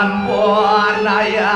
sampurnaya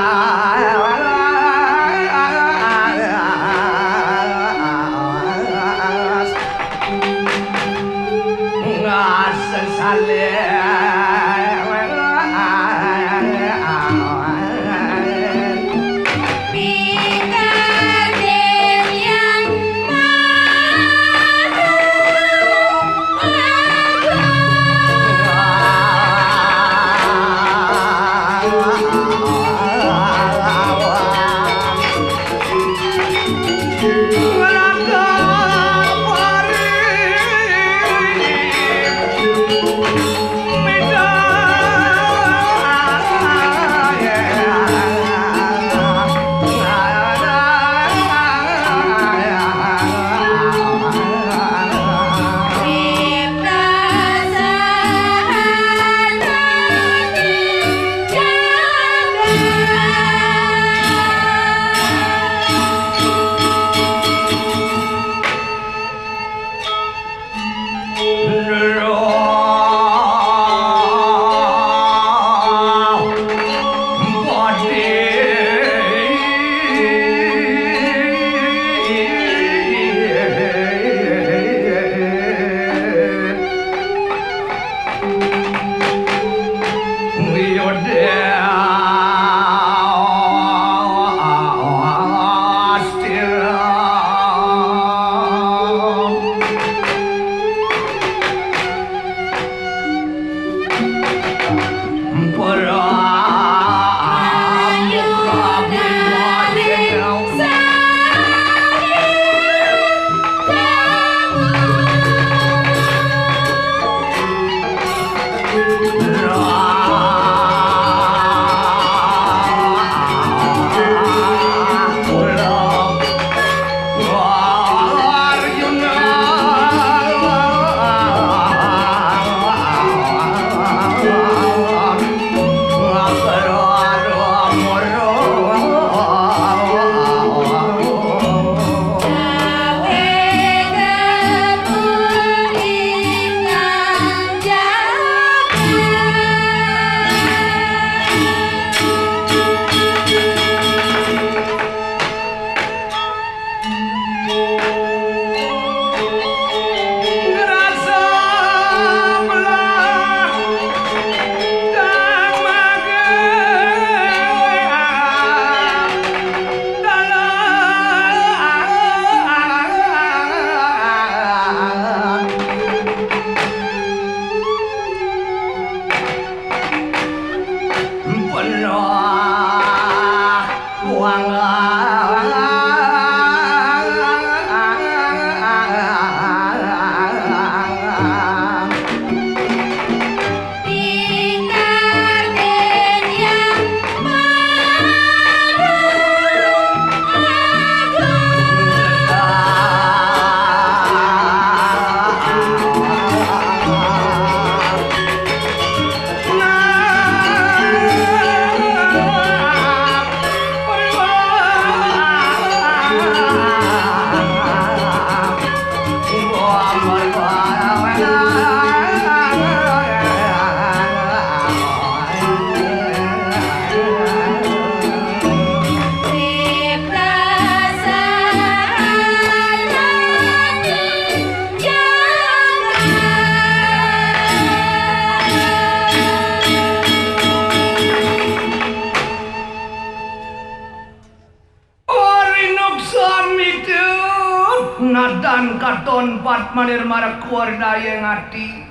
nadan katon pat manir marak kuar daya ngati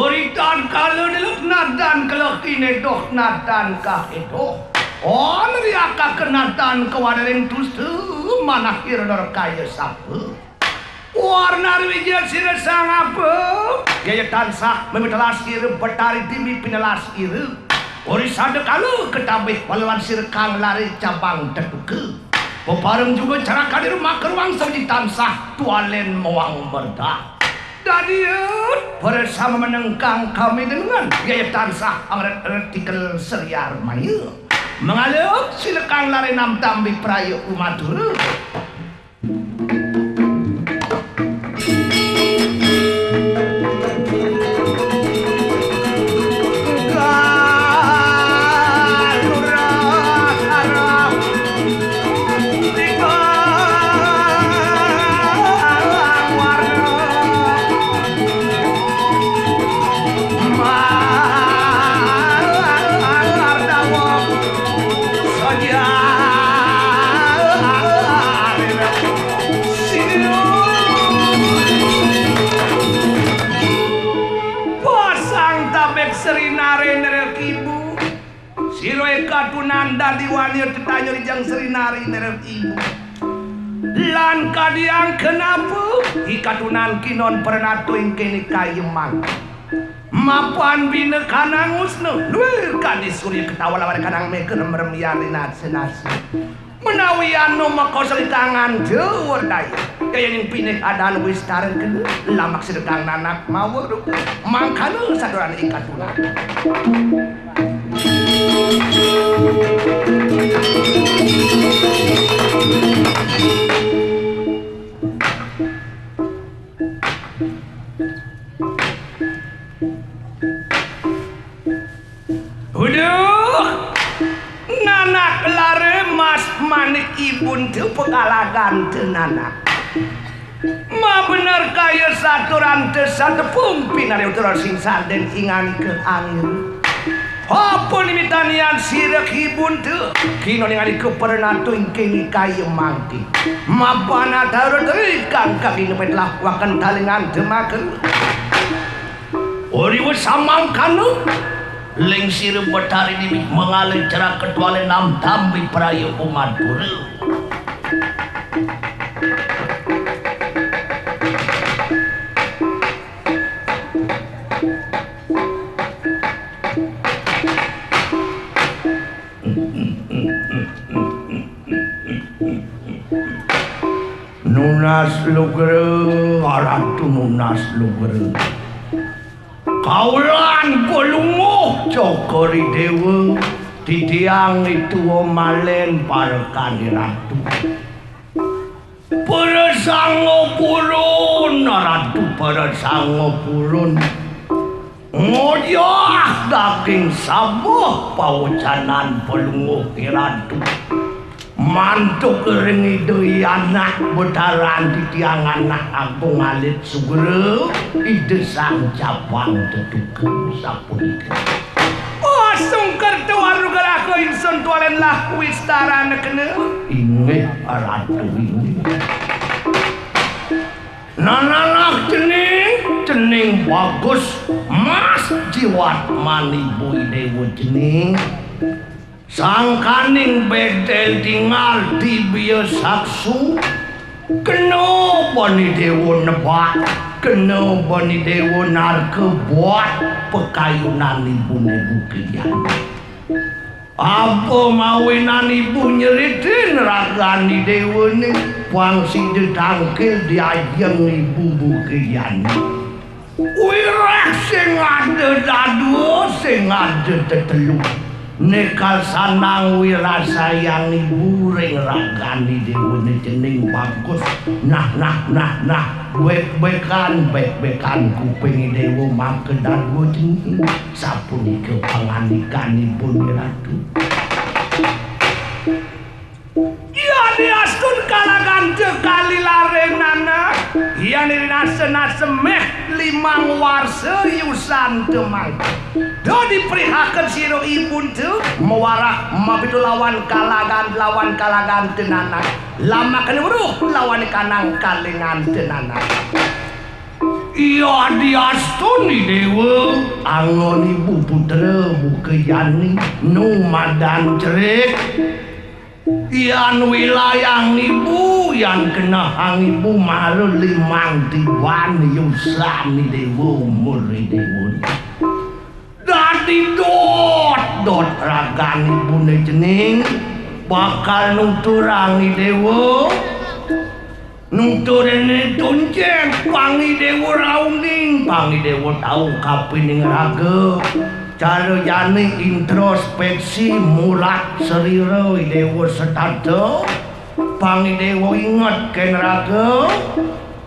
uritan kalau diluk nadan kelok tine doh nadan kah edoh on riaka kenatan kewadaring tustu mana hirnor kaya sapu warna wijaya sira sangapa gaya tansah memitelas iru betari timi pinelas iru uri sada kalau ketabih palawan sir kang lari cabang tetuke pepareng juga cara kadir makar wangsa di tansah tualen mawang berdah dadiut bersama menengkang kami dengan gaya tansah artikel seriar mayu mengalir silekang lari nam tambi prayo umadur katunan dadi wali tetanyo jang serinari nerep ibu lan kadiang kenapa ikatunan kinon pernah tuing kini kayemang mapan bina kanang usno luir kadis surya ketawa lawan kanang meker meremiari nasi menawi anu makosali tangan jewar daya kaya yang pinik adan wis tarik kena lamak sedekang nanak mawar mangkana saduran ikatunan nanak lare mas manik ibun tu pengalagan tenanak ma bener kaya saturan satu pumpi nari uturan sing sarden ingan ke angin apa nimitanian sirak ibun tu kino ningali ke pernah tu ingkini kaya mangki ma bana darut ikan kaki nepet lakwakan talingan temakan oriwa samang kanu Leng siru betari dimik mengalir cerak ketuale nam tambi perayu umat pura. Nunas lugere, aratu nunas lugere. Kaulan pelunguh cokori dewa titiang itu omalen parkani ratu parasango purun ratu parasango purun ngoyah daging sabuh paucanan pelunguh ratu mantuk kering itu anak betaran titiang anak aku ngalit sugere ide sang cabang tetukan sapun oh sungker tuaru galako insun tualen lah wistara nekene inge ratu ini nananak cening bagus mas jiwat mani bui dewa cening sangkaning bedel tinggal di biasaksu kenapa ni dewa nebak kenapa ni dewa narke buat pekayunan ibu-ibu kalian apa mawinan ibu nyeritin ragani dewa ni pangsi ditangkil diajeng ibu-ibu kalian wirek sing ada dadu sing ada tetelu nekal sanang wirasayang ibu ring ragani dewa ni cening bagus nah bek-bekan kuping dewa makedan wo cening sapun ke panganikan ibu ni ratu ya diastun kalagan cekali larenana ya nirina semeh limang warsa yusan temang do diprihaken siro ibun tu mewarah mabitu lawan kalagan tenanak lama kene weruh lawan kanang kalingan tenanak iya diastuni dewa angon ibu putra bukeyani numadan cerik yan wilayah ibu yang kena hang ibu malu limang tiwan yusan ni dewa umur dewa dadi dot ragan ibu ni cening bakal nungturangi dewa nungturene tunceng pangi dewa rauning pangi dewa tahu kapining raga cara jani introspeksi mulat serira dewa setata pangi dewa ingat ken raga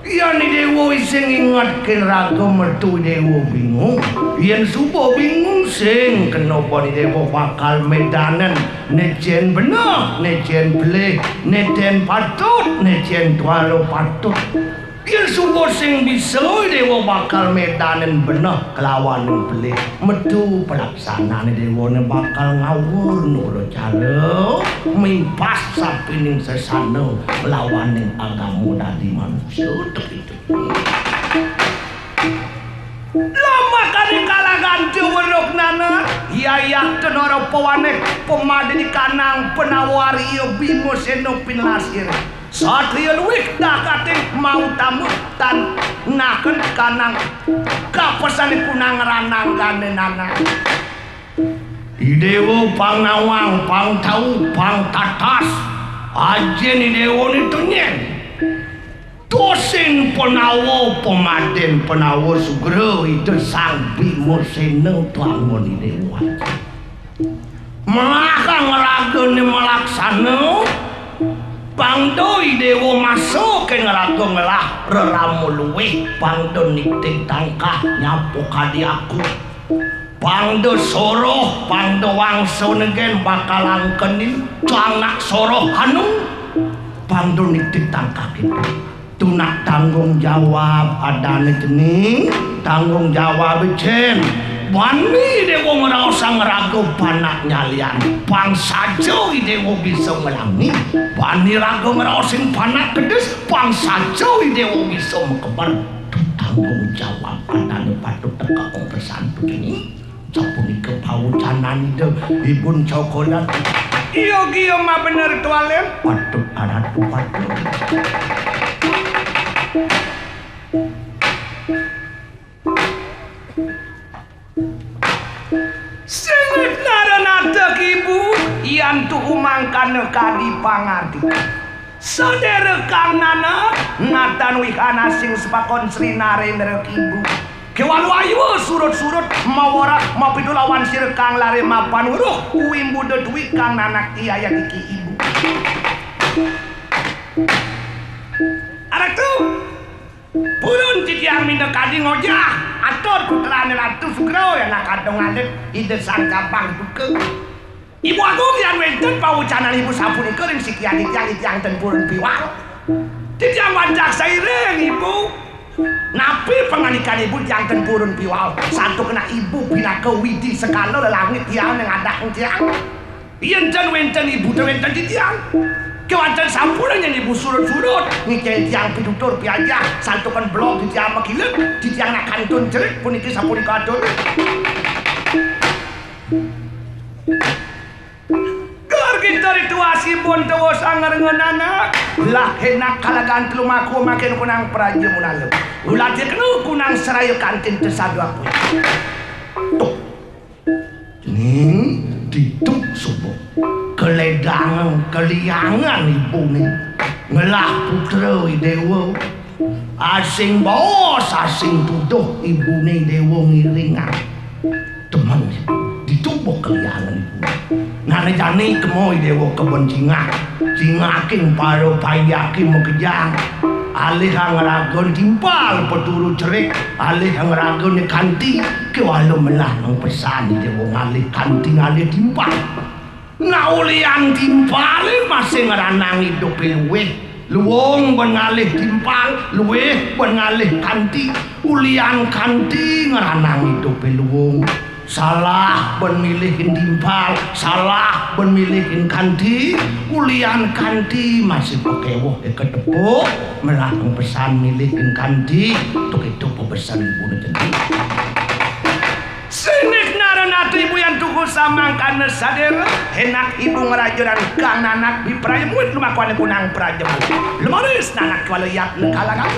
yan dewa iseng ingat ken raga mertu dewa bingung yen subuh bingung sing kenapa dewa bakal medanan nejen bener nejen beleh neten patut nejen tualo patut yen subuh sing bisa dewa bakal medanan bener kelawan beleh metu pelaksanaan dewa bakal ngawur nurut cara mimpas sapining sesana melawan agama dari manusia itu lama kali kalagan bantu weruk nana yayak tenoro pawane pemade di kanang penawari bimo seno pinlasir satria luwih dakating mau tamu tan naken kanang kapesane kunang rananggane nana idewo pangnawang pang tau pang tatas ajen idewo itu nyen dosen penawo pemaden penawo sugro itu sang bimo seneng tuangon idewo melakang ragone melaksana pangdo idewo masuk ke ngerago ngelah reramu luwih pangdo nitik tangkah nyapu kadi aku pangdo soroh pangdo wangso negen bakalang kenin cangak soroh anu pangdo nitik tangkah gitu tunak tanggung jawab adane jening tanggung jawab jen wani dewo ngerasa ngerago panak nyalian pang sajo idewo bisa ngelangi wani rago ngerasin panak kedes pang sajo idewo bisa mekebar tanggung jawab adane patut teka pesan begini capuni kepaucanan itu ibun cokolat iyo giyo mah bener tualen patut ada patut sengit nada ibu yang tu umangkan kadi pangadi saudara kang nana natan wihana sing sepakon sri narendra ibu kewan wayu surut-surut mawara mapidu lawan sir kang lare mapan uruh uwim budo duit kang nanak iya yang iki ibu anak tu pulun titiang minta kadi ngojah atur putrane ratu sugro yang nak kadong alit ide sang kabang buke ibu aku yang wenten paucanan ibu sampun ikering sikian yang tempurun piwal titiang wajak saireng ibu napi penganikan ibu yang tempurun piwal satu kena ibu bina ke widi sekalo lelangit yang ngadak tiang yen wenten ibu wenten titiang kewajan sampuran yang ibu surut-surut ngikei tiang pidutur piaja santukan blok di tiang makilek di tiang nak kantun jerik pun iki sampun ikadun kelar kita rituasi pun tawa sangar ngenana lah enak kalagan telumaku makin kunang peraja munalem ulah jeknu kunang seraya kantin tesadu aku tuh ning dituk subuh keledangan keliangan ibu nih ngelah putra dewa asing bos asing tuduh ibu nih dewa ngiringan teman ditubuh keliangan ibu narejani kemoy dewa kebon cingaking paro payakin mekejang alih ngeragon timpal peturu cerik alih ngeragon kanti kewalau melah nang pesan dewa ngalih kanti ngalih timpal naulian timpal masih ngeranang hidup luweh luwung bengalih timpal luweh bengalih kanti ulian kanti ngeranang hidup luwung salah benmilihin timpal salah benmilihin kanti ulian kanti masih pekewoh ketepuk melakang pesan milihin kanti untuk itu pesan ibu nanti sinik naranatu ibu yang tuku samang karena sadar enak ibu ngerajuran kang nanak di prajemut lumakuan kunang prajemut lumaris nanak walayat nekalangan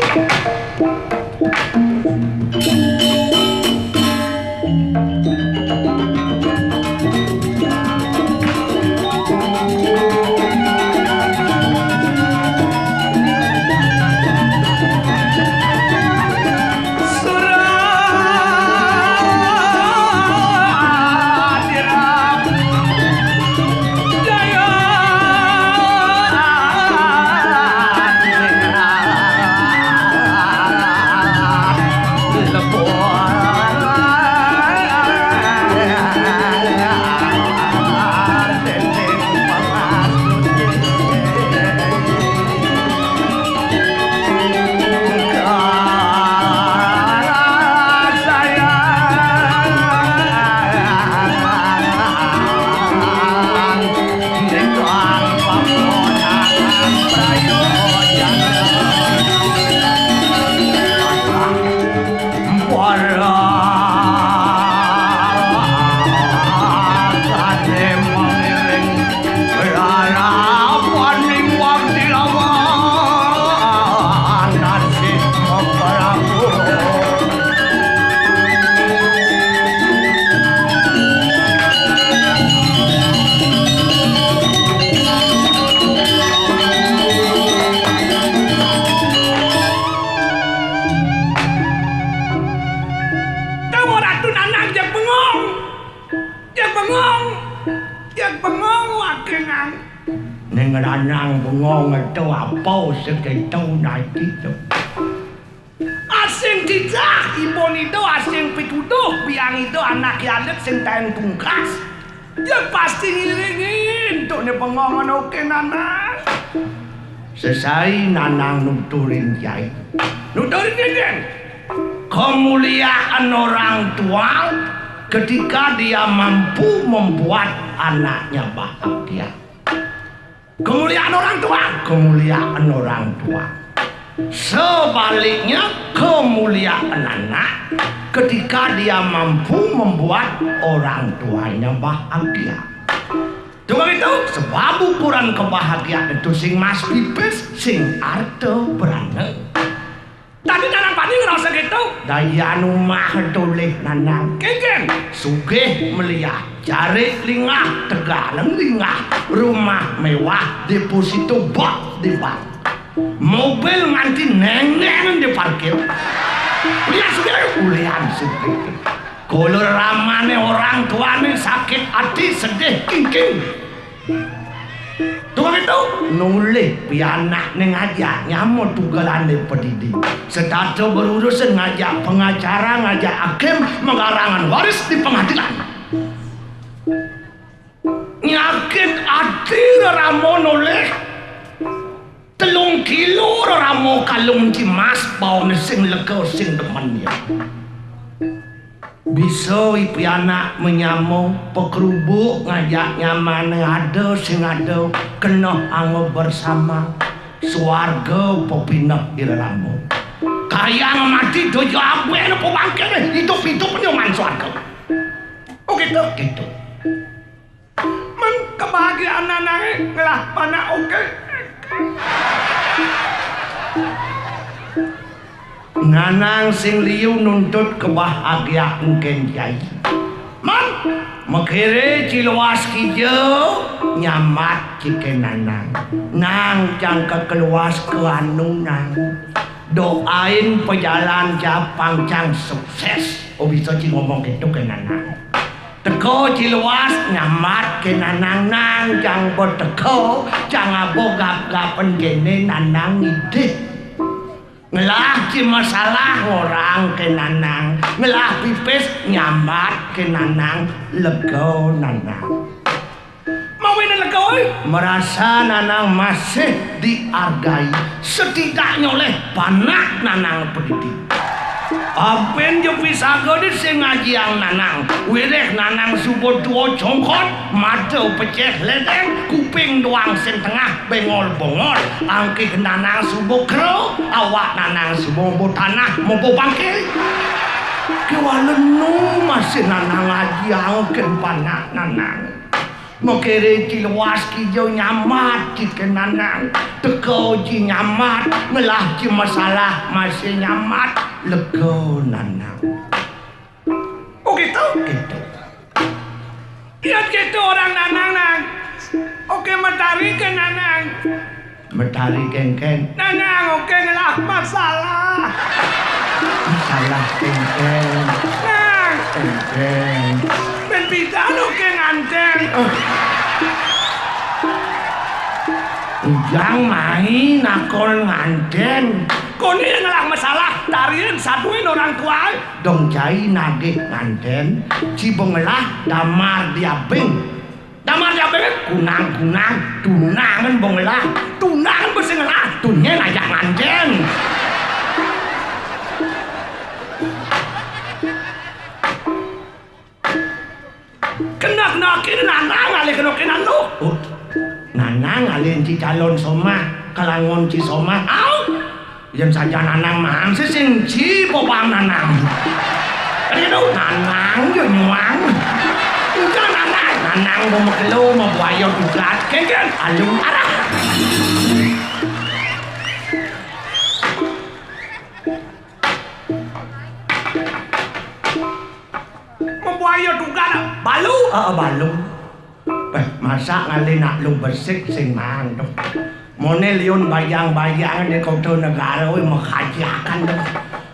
kenang. Ning lanang bengong itu apa segitu nanti tu. Asing tidak, ibon itu asing pituduh, biang itu anak yalet sing tahan tungkas. Ya pasti ngiringin, tuh ni pengongan oke nanang. Selesai nanang nuturin jai. Nuturin jai. Kemuliaan orang tua ketika dia mampu membuat anaknya bahagia. Kemuliaan orang tua, kemuliaan orang tua. Sebaliknya kemuliaan anak ketika dia mampu membuat orang tuanya bahagia. Cuma itu sebab ukuran kebahagiaan itu sing mas pipis sing arte berane. Tadi nanang pani ngerasa gitu. Daya numah doleh nanang keken sugih melihat cari lingah tegalan lingah rumah mewah deposito box di bank mobil nganti neng-neng di parkir lihat sugih ulian sugih kalau ramane orang tuane sakit hati sedih king tuh itu nulis pianak neng ngajak nyamuk tugalan di pendidik setato berurusan ngajak pengacara ngajak hakim mengarangan waris di pengadilan nyakit hati ramo nulis 3 kilo ramo kalung cimas bau sing lega sing demen ya bisa ipi anak menyamuk pekerubuk ngajak nyaman ada sing ada kena anggo bersama suarga popinah iralamu kaya mati dojo abwe no pembangkit hidup-hidup nyoman suarga oh gitu men kebahagiaan anak ngelah mana oke nanang sing liu nuntut kebahagiaan kenjai man makere ciluas kijau nyamat cike nanang nang jangka keluas ke anu nang doain pejalan japang cang sukses oh bisa ci ngomong gitu ke nanang teko ciluas nyamat ke nanang nang jang berteko jang abogap-gapen gene nanang ide ngelah ci masalah orang ke nanang ngelah pipis nyamat ke nanang lego nanang mau ini lego merasa nanang masih dihargai setidaknya oleh panak nanang pendidik aben jo bisa godit sing ngajiang nanang wireh nanang subuh dua jongkot mata peceh ledeng kuping doang sing tengah bengol-bongol angkih nanang subuh kero awak nanang subuh tanah mau bangkit kewalenu masih nanang ngajiang ken panak nanang mokere ciluas kijau nyamat cike nanang teko ji nyamat melah ci masalah masih nyamat lego nanang oh gitu lihat gitu orang nanang nang oke matahari ke nanang matahari kengkeng nanang oke ngelah masalah kengkeng nang kengkeng pisan oke nganteng ujang main nakol nganteng koni ngelah masalah tarian satuin orang tua dong jai nagih nganteng cibengelah damar diabeng kunang-kunang tunangan bengelah tunangan besengelah tunnya najak nganteng kena nanang alih kena lu nanang alih ci calon somah kalangon ci somah yang saja nanang mahang sing ci popang nanang itu nanang yo nyuang enggak nanang mau mekelo mau buaya juga kengken alung arah buaya juga balu balu masa ngali nak lu bersik sing mang tuh mone liun bayang-bayang di kota negara we menghajakan tuh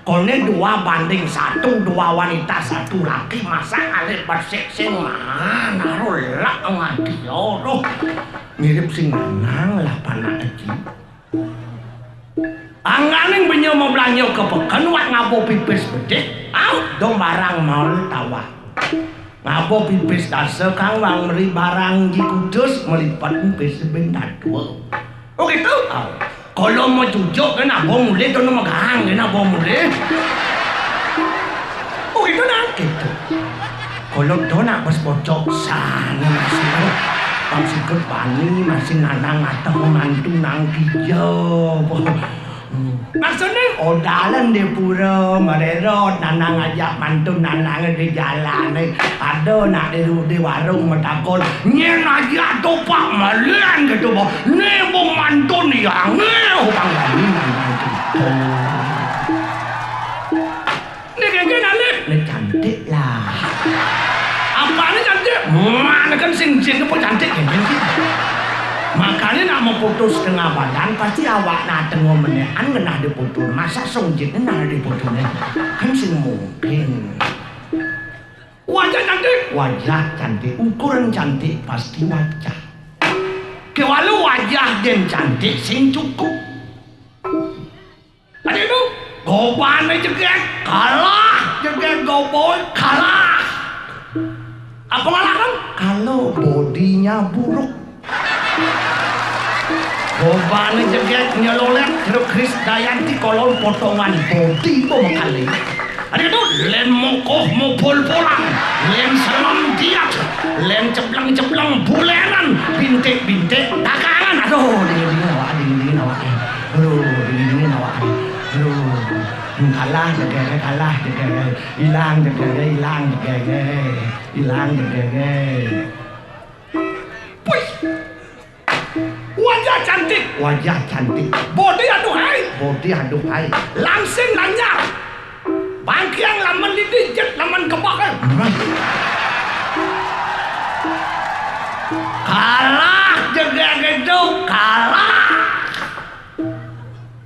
Kone 2:1, 2 wanita 1 laki, masa kali persik sing mana rolak ngadi oro. Mirip sing lanang lah panak iki. Anganing benyo mau blanyo kepeken wak ngapo pipis bedhik, do barang maul tawa. Ngapo pipis dase kang wang meri barang di Kudus melipat pipis sebentar dua. Oh gitu? Kalau mau cucuk kan apa mulai tu nama gang kan apa mulai? Oh itu nak gitu. Kalau tu nak pas bocok sana masih sikut bani masih nanang atau mantu nang hijau. Maksudnya odalan di pura merero nanang ajak mantu nanang di jalan ada nak di warung metakon nyen aja topak malian gitu boh ne bong mantu nih yang bang bani nanang gitu ini kayak nalik ini cantik lah apa ini cantik mana kan sing-sing itu cantik kayak gitu. Makanya nak mau putus setengah badan pasti awak nak tengok menekan kena diputus. Masa sonjit kena diputus kan sing mungkin. Wajah cantik, ukuran cantik pasti wajah. Kewalau wajah dan cantik sing cukup. Ada itu goban jeget kalah, jeget goboy kalah. Apa ngalakan? Kalau bodinya buruk. Gobane jeget nyelolet terus Kris Dayanti kolon potongan bodi po makali. Ada itu lem mokoh mau pol-polan, lem selam diat, lem ceplang-ceplang bulenan, bintik-bintik dagangan. Aduh, dingin awak. Aduh, dingin awak. Aduh, kalah jeget, hilang jeget. Wajah cantik, bodi aduhai, langsing lanyar, bangkiang laman didijet, laman kebakar. Kalah juga gitu, kalah.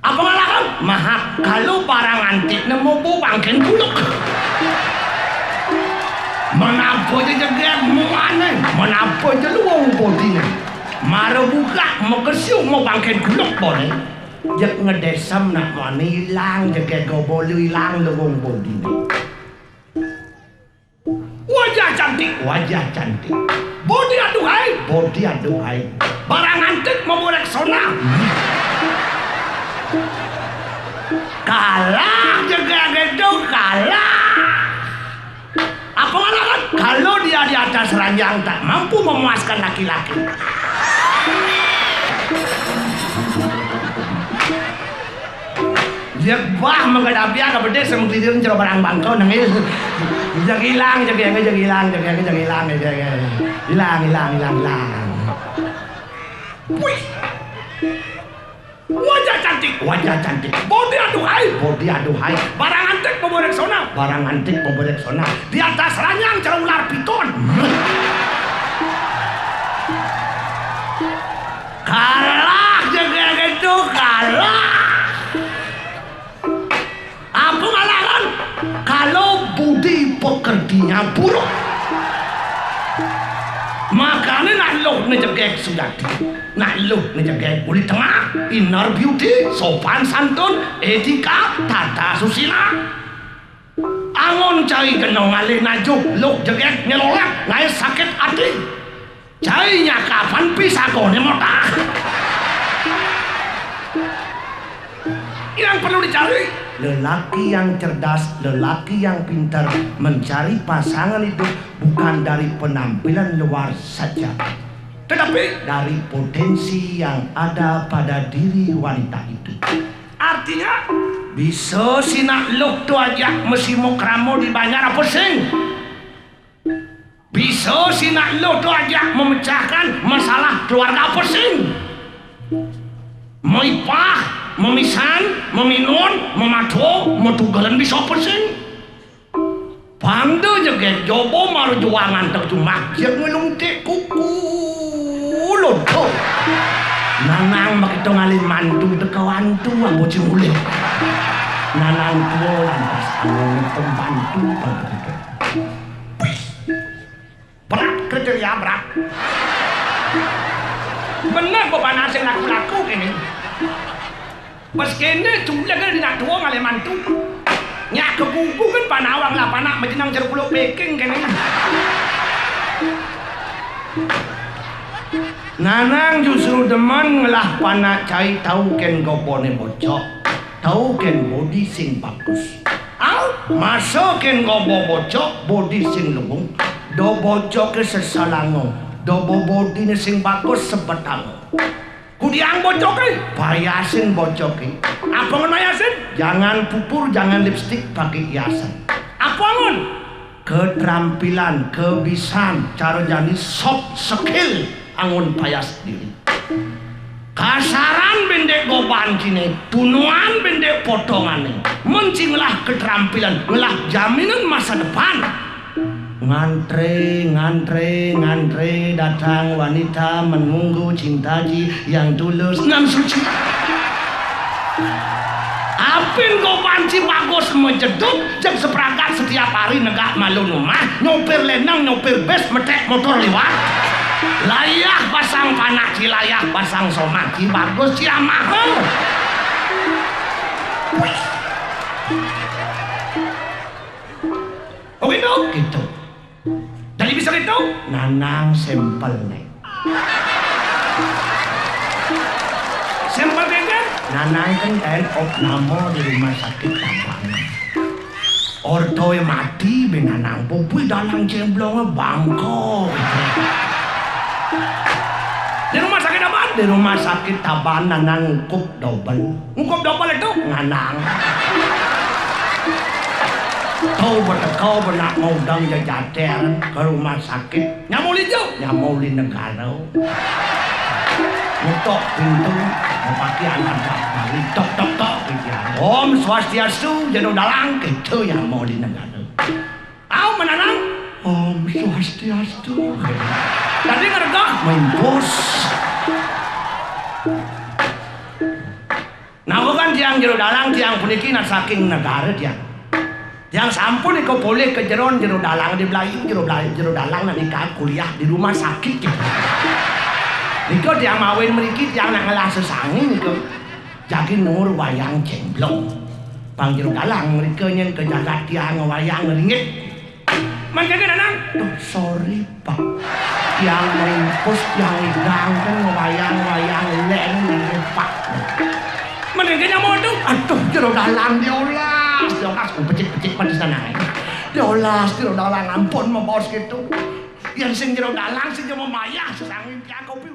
Apa ngalakan? Mahak kalau barang antik nemu bu bangkin buluk. Menapa juga muane, menapa je luang bodinya. Mara buka mau kesiu mau bangkit guluk boleh. Jak ngedesam nak mana hilang jaga kau boleh hilang lewong bodi ni. Wajah cantik. Bodi aduhai. Barang antik mau boleh sona. Kalah jaga gitu kalah. Apa ngalakan? Kalau dia di atas ranjang tak mampu memuaskan laki-laki. Dia bah menghadapi agak beda sama tidur coba barang bangkau nangis. Hilang. Wih. Wajah cantik. Bodi aduhai. Barang antik pemborek sona. Di atas ranjang cara ular piton. Kalah juga gitu kalah. Apa ngalakan? Kalau budi pekertinya buruk, makanya nak loh ngejegek Sudati, nak loh ngejegek kulit tengah, inner beauty, sopan santun, etika, tata susila. Angon cai kenong ngalih najuk, loh jegek nyelolak, ngai sakit hati. Cainya kapan pisah kone motak. Yang perlu dicari lelaki yang cerdas, lelaki yang pintar. Mencari pasangan itu bukan dari penampilan luar saja, tetapi dari potensi yang ada pada diri wanita itu. Artinya bisa sinak luk tu aja mesti mau kramo di banyak apa sing. Bisa sinak lo tu aja memecahkan masalah keluarga apa sing. Meipah, memisan, meminun, memato, metugalan bisa apa sing. Pandu juga jobo maru juangan terjumak yang ngelungtik kuku lodo. Nanang begitu ngalih mantu tekawantu aku cimulih. Nanang tuwa lantas angin pembantu begitu. Berat kerja berat. Bener kok panasin laku-laku kene. Pas kene tulang kan nak tuwa ngale mantu. Nyak kebuku kan panawang lah panak menjenang jeruk puluk peking kene. Nanang justru demen ngelah panak cai tahu ken gopone bocok. Tahu ken body sing bagus. Masuk ken gopo bocok body sing lembung. Do bocok ke sesalango. Do body sing bagus sebetango. Kudiang bocok ke bayasin bocok ke. Apa ngon bayasin? Jangan pupur, jangan lipstick, pakai hiasan. Apa ngon? Keterampilan, kebisan, cara jadi soft skill angun payas diri. Kasaran bendek goban kini, tunuan bendek potongan nih. Mencinglah keterampilan, ngelah jaminan masa depan. Ngantre datang wanita menunggu cintaji yang tulus nan suci. Apin kau panci bagus menjeduk jam seperangkat setiap hari negak malu rumah nyopir lenang nyopir bus metek motor lewat layak pasang panaki layak pasang somaki bagus ya mahal. Oh gitu dari bisa gitu nanang sampel nih sampel kan nanang kan end of namo di rumah sakit Tabanan ortoe mati benanang pupui dalang cemblongnya bangkok di rumah sakit apa? Di rumah sakit Tabanan ngkup double itu nganang kau bertekau benak mau dang jajater ke rumah sakit nyamuli negara nutup pintu memakai anak balik tok Om Swastiastu jeno dalang gitu yang mau di negara au menanang Om Swastiastu tadi ngerga main bos nah bukan tiang jero dalang tiang puniki nak saking negara tiang yang sampun kau boleh ke jero dalang di Melayu jero dalang nak nikah kuliah di rumah sakit gitu. Niko tiang mawin meriki tiang nak ngelah sesangi niko jadi nur wayang cemblong pang jero dalang mereka nyen ke jagat tiang wayang ringit man kagak nanang sorry pak tiang merimpus tiang idang kan wayang leng pak man kagak mau tuh aduh jero dalang diolah pecik-pecik pada sana diolas jero dalang ampun mau bos gitu yang sing jero dalang sing mau maya sesangin tiang kopi